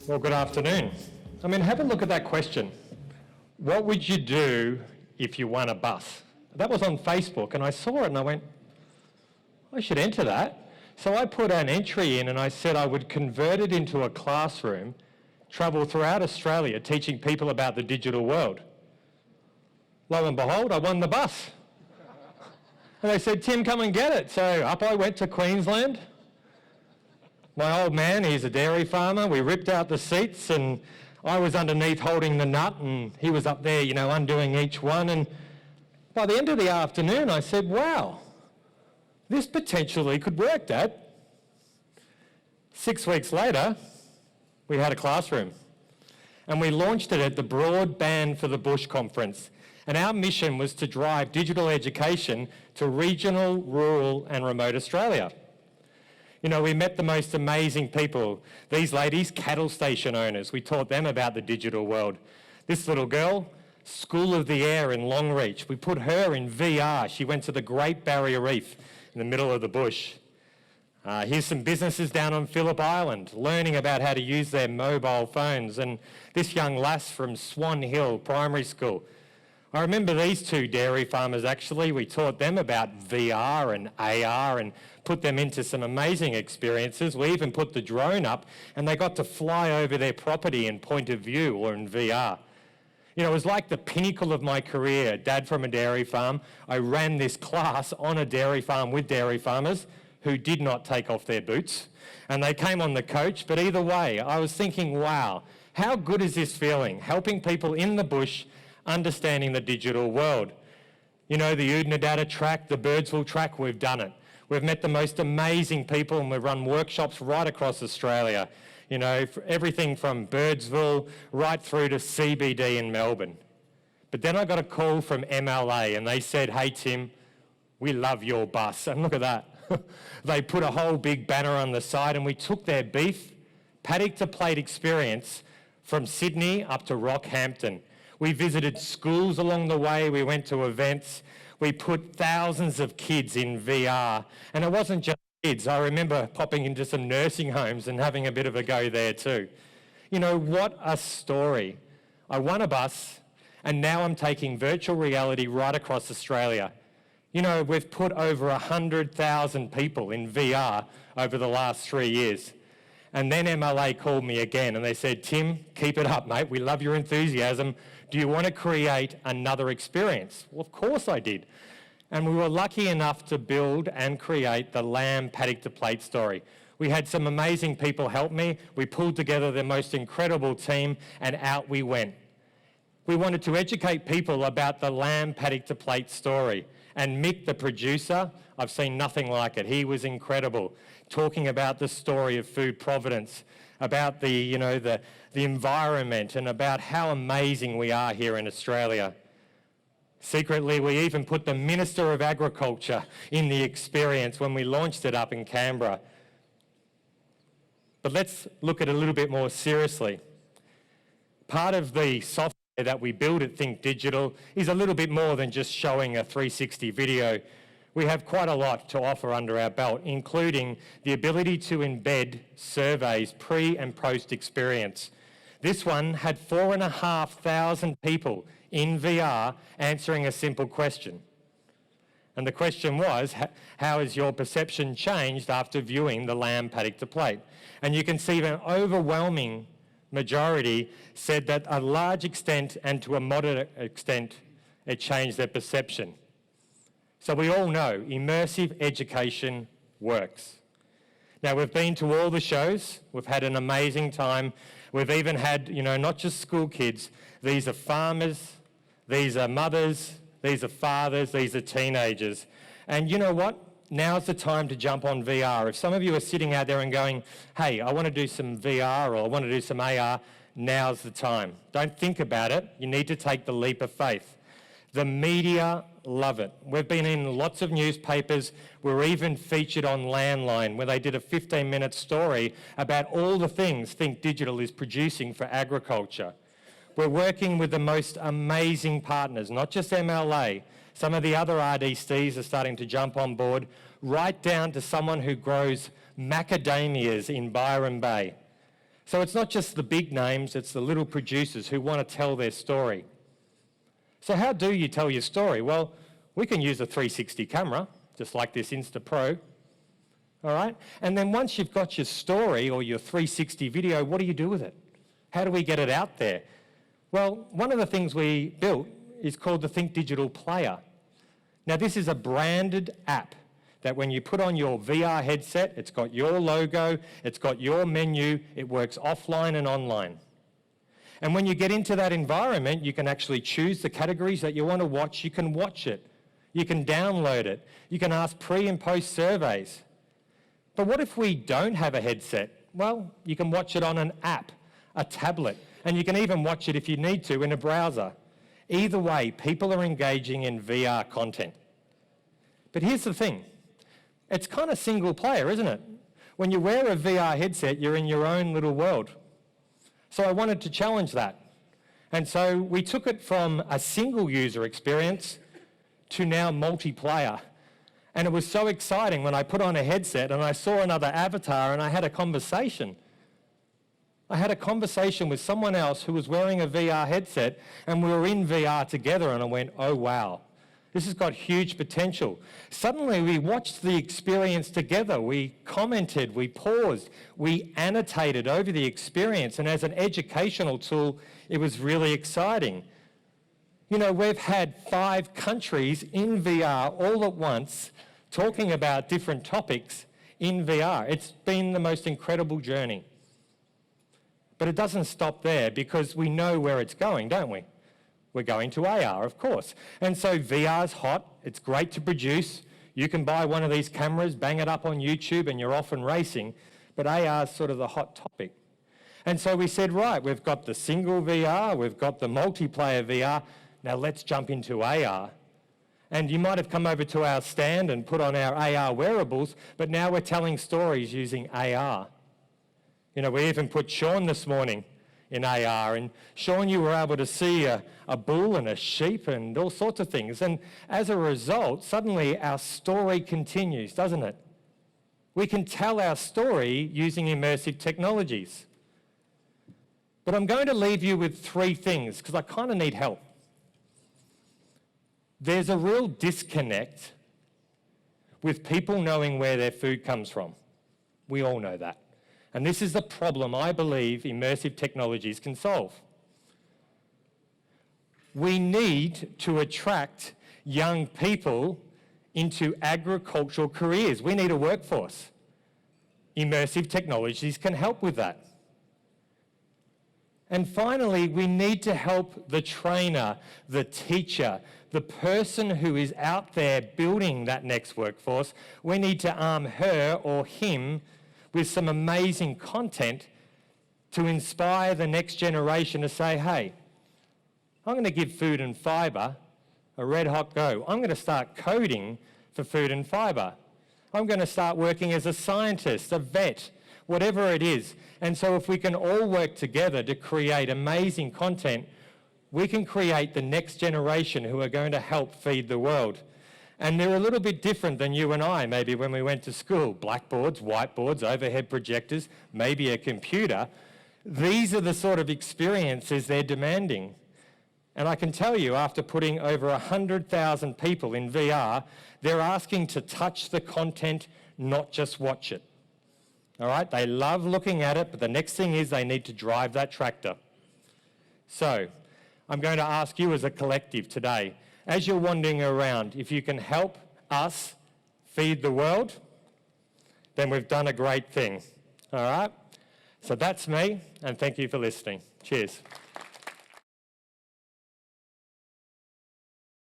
Well, good afternoon. I mean, have a look at that question. What would you do if you won a bus? That was on Facebook, and I saw it and I went, I should enter that. So I put an entry in and I said I would convert it into a classroom, travel throughout Australia teaching people about the digital world. Lo and behold, I won the bus. And they said, Tim, come and get it. So up I went to Queensland. My old man, he's a dairy farmer. We ripped out the seats and I was underneath holding the nut and he was up there, you know, undoing each one. And by the end of the afternoon, I said, wow, this potentially could work, Dad. 6 weeks later, we had a classroom and we launched it at the Broadband for the Bush conference. And our mission was to drive digital education to regional, rural and remote Australia. You know, we met the most amazing people. These ladies, cattle station owners, we taught them about the digital world. This little girl, School of the Air in Longreach, we put her in VR. She went to the Great Barrier Reef in the middle of the bush. Here's some businesses down on Phillip Island, learning about how to use their mobile phones. And this young lass from Swan Hill Primary School. I remember these two dairy farmers actually. We taught them about VR and AR and put them into some amazing experiences. We even put the drone up and they got to fly over their property in point of view or in VR. You know, it was like the pinnacle of my career. Dad from a dairy farm. I ran this class on a dairy farm with dairy farmers who did not take off their boots. And they came on the coach, but either way, I was thinking, wow, how good is this feeling? Helping people in the bush understanding the digital world. You know, the Oodnadatta track, the Birdsville track, we've done it. We've met the most amazing people and we've run workshops right across Australia. You know, everything from Birdsville right through to CBD in Melbourne. But then I got a call from MLA and they said, hey Tim, we love your bus. And look at that. They put a whole big banner on the side and we took their beef paddock to plate experience from Sydney up to Rockhampton. We visited schools along the way, we went to events, we put thousands of kids in VR. And it wasn't just kids, I remember popping into some nursing homes and having a bit of a go there too. You know, what a story. I won a bus and now I'm taking virtual reality right across Australia. You know, we've put over 100,000 people in VR over the last 3 years. And then MLA called me again and they said, Tim, keep it up, mate. We love your enthusiasm. Do you want to create another experience? Well, of course I did. And we were lucky enough to build and create the Lamb Paddock to Plate story. We had some amazing people help me. We pulled together the most incredible team and out we went. We wanted to educate people about the Lamb Paddock to Plate story. And Mick, the producer, I've seen nothing like it. He was incredible, talking about the story of food providence, about the, you know, the environment and about how amazing we are here in Australia. Secretly, we even put the Minister of Agriculture in the experience when we launched it up in Canberra. But let's look at it a little bit more seriously. Part of the software that we build at Think Digital is a little bit more than just showing a 360 video. We have quite a lot to offer under our belt, including the ability to embed surveys pre and post experience. This one had 4,500 people in VR answering a simple question. And the question was, how has your perception changed after viewing the Lamb Paddock to Plate? And you can see an overwhelming majority said that a large extent and to a moderate extent, it changed their perception. So we all know immersive education works. Now we've been to all the shows, we've had an amazing time. We've even had, you know, not just school kids, these are farmers, these are mothers, these are fathers, these are teenagers. And you know what? Now's the time to jump on VR. If some of you are sitting out there and going, hey, I want to do some VR or I want to do some AR, now's the time. Don't think about it. You need to take the leap of faith. The media love it. We've been in lots of newspapers. We're even featured on Landline where they did a 15-minute story about all the things Think Digital is producing for agriculture. We're working with the most amazing partners, not just MLA. Some of the other RDCs are starting to jump on board, right down to someone who grows macadamias in Byron Bay. So it's not just the big names, it's the little producers who want to tell their story. So how do you tell your story? Well, we can use a 360 camera, just like this Instapro, all right? And then once you've got your story or your 360 video, what do you do with it? How do we get it out there? Well, one of the things we built is called the Think Digital Player. Now, this is a branded app that when you put on your VR headset, it's got your logo, it's got your menu, it works offline and online. And when you get into that environment, you can actually choose the categories that you want to watch. You can watch it. You can download it. You can ask pre and post surveys. But what if we don't have a headset? Well, you can watch it on an app, a tablet, and you can even watch it if you need to in a browser. Either way, people are engaging in VR content. But here's the thing. It's kind of single player, isn't it? When you wear a VR headset, you're in your own little world. So I wanted to challenge that. And so we took it from a single user experience to now multiplayer. And it was so exciting when I put on a headset and I saw another avatar and I had a conversation. I had a conversation with someone else who was wearing a VR headset and we were in VR together and I went, oh wow, this has got huge potential. Suddenly we watched the experience together. We commented, we paused, we annotated over the experience, and as an educational tool, it was really exciting. You know, we've had 5 countries in VR all at once talking about different topics in VR. It's been the most incredible journey. But it doesn't stop there because we know where it's going, don't we? We're going to AR, of course. And so VR's hot. It's great to produce. You can buy one of these cameras, bang it up on YouTube, and you're off and racing. But AR's sort of the hot topic. And so we said, right, we've got the single VR, we've got the multiplayer VR. Now let's jump into AR. And you might have come over to our stand and put on our AR wearables, but now we're telling stories using AR. You know, we even put Sean this morning in AR, and Sean, you were able to see a bull and a sheep and all sorts of things. And as a result, suddenly our story continues, doesn't it? We can tell our story using immersive technologies. But I'm going to leave you with 3 things because I kind of need help. There's a real disconnect with people knowing where their food comes from. We all know that. And this is the problem I believe immersive technologies can solve. We need to attract young people into agricultural careers. We need a workforce. Immersive technologies can help with that. And finally, we need to help the trainer, the teacher, the person who is out there building that next workforce. We need to arm her or him with some amazing content to inspire the next generation to say, hey, I'm going to give food and fibre a red hot go. I'm going to start coding for food and fibre. I'm going to start working as a scientist, a vet, whatever it is. And so if we can all work together to create amazing content, we can create the next generation who are going to help feed the world. And they're a little bit different than you and I, maybe when we went to school. Blackboards, whiteboards, overhead projectors, maybe a computer. These are the sort of experiences they're demanding. And I can tell you, after putting over 100,000 people in VR, they're asking to touch the content, not just watch it. All right? They love looking at it, but the next thing is they need to drive that tractor. So, I'm going to ask you as a collective today, as you're wandering around, if you can help us feed the world, then we've done a great thing. All right? So that's me, and thank you for listening. Cheers.